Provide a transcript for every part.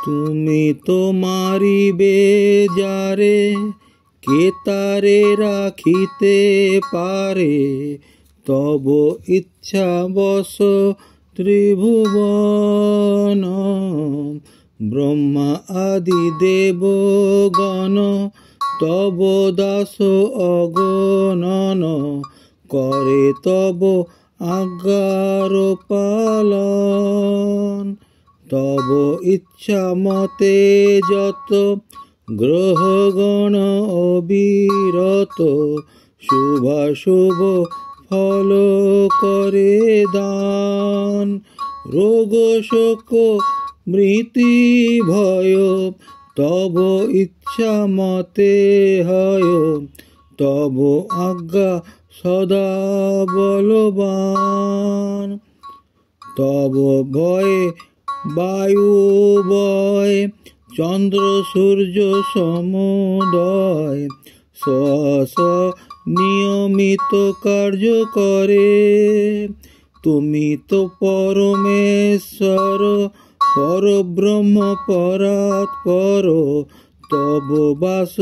তুমি তো মারিবে যারে, কে তারে রাখিতে পারে। তব ইচ্ছা বশ ত্রিভুবন, ব্রহ্মা আদি দেবগণ তব দাস অগণন। করে তব আজ্ঞার পালন। তব ইচ্ছা মতে যত গ্রহগণ অবিরত, শুভাশুভ ফল করে দান। রোগ শোক মৃত্যু ভয় তব ইচ্ছা মতে হয়। তব আজ্ঞা সদা বলবান। তব ভয়ে বায়ু বয়, চন্দ্র সূর্য সমুদয়। স্ব নিয়মিত কার্য করে। তুমি তো পরমেশ্বর পরব্রহ্ম পরাৎপর। তব বাস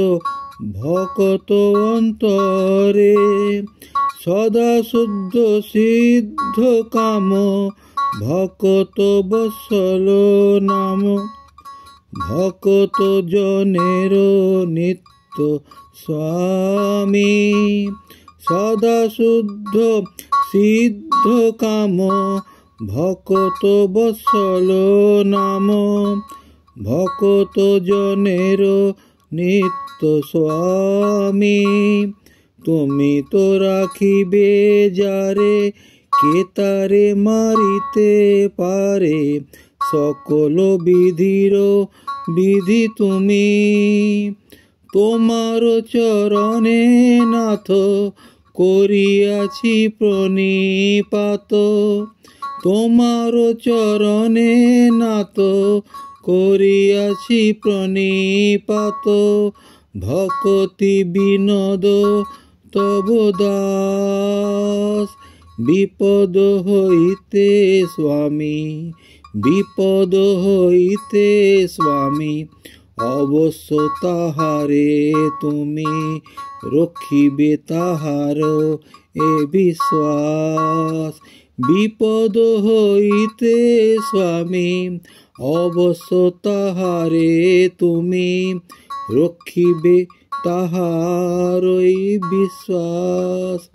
ভকত অন্তরে। সদা শুদ্ধ সিদ্ধ কাম, ভকত বৎসল নাম। ভকত জনের নিত্য স্বামী। সদা শুদ্ধ সিদ্ধ কাম, ভকত বৎসল নাম। ভকত জনের নিত্য স্বামী। তুমি তো রাখিবে যারে, কে তারে মারিতে পারে। সকল বিধির বিধি তুমি। তোমার চরণে নাথ করিয়াছি প্রণিপাত। তোমার চরণে নাথ করিয়াছি প্রণিপাত। ভকতি বিনোদ তব দাস। বিপদ হইতে স্বামী, বিপদ হইতে স্বামী। অবশ্য তাহারে তুমি রক্ষিবে, তাহার এ বিশ্বাস। বিপদ হইতে স্বামী, অবশ্য তাহারে তুমি রক্ষিবে, তাহার বিশ্বাস।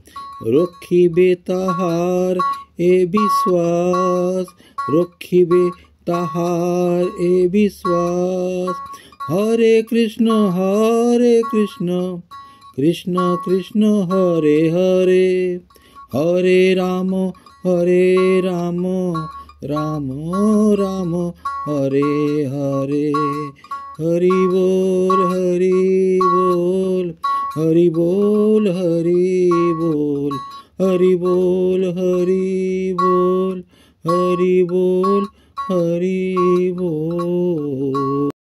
রক্ষিবে তাহার এ বিশ্বাস। রক্ষিবে তাহার এ বিশ্বাস। হরে কৃষ্ণ কৃষ্ণ কৃষ্ণ হরে হরে। হরে রাম রাম রাম হরে হরে। হরি বল হরি বল, হরি বল হরি বল। হরি বল হরি বল, হরি বল হরি বল।